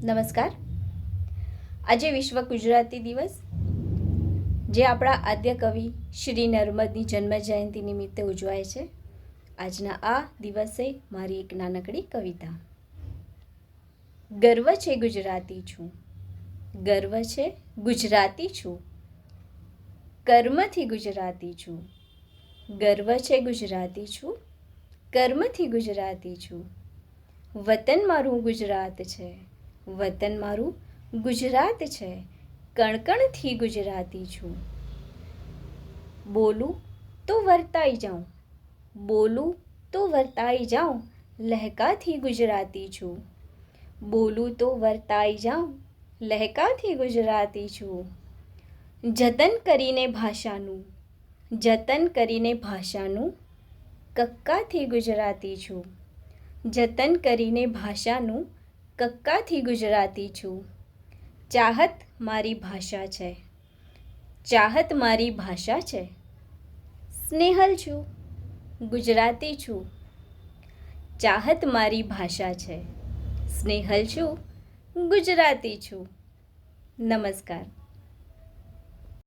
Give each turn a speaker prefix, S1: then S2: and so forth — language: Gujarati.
S1: નમસ્કાર. આજે વિશ્વ ગુજરાતી દિવસ, જે આપણા આદ્ય કવિ શ્રી નર્મદની જન્મ જયંતિ નિમિત્તે ઉજવાય છે. આજના આ દિવસે મારી એક નાનકડી કવિતા. ગર્વ છે ગુજરાતી છું, ગર્વ છે ગુજરાતી છું, કર્મથી ગુજરાતી છું. ગર્વ છે ગુજરાતી છું, કર્મથી ગુજરાતી છું. વતન મારું ગુજરાત છે, વતન મારું ગુજરાત છે, કણકણથી ગુજરાતી છું. બોલું તો વર્તાઈ જાઉં, બોલું તો વર્તાઈ જાઉં, લહેકાથી ગુજરાતી છું. બોલું તો વર્તાઈ જાઉં, લહેકાથી ગુજરાતી છું. જતન કરીને ભાષાનું, જતન કરીને ભાષાનું, કક્કાથી ગુજરાતી છું. જતન કરીને ભાષાનું, કક્કાથી ગુજરાતી છું. ચાહત મારી ભાષા છે, ચાહત મારી ભાષા છે. સ્નેહલ છું, ગુજરાતી છું. ચાહત મારી ભાષા છે, સ્નેહલ છું, ગુજરાતી છું. નમસ્કાર.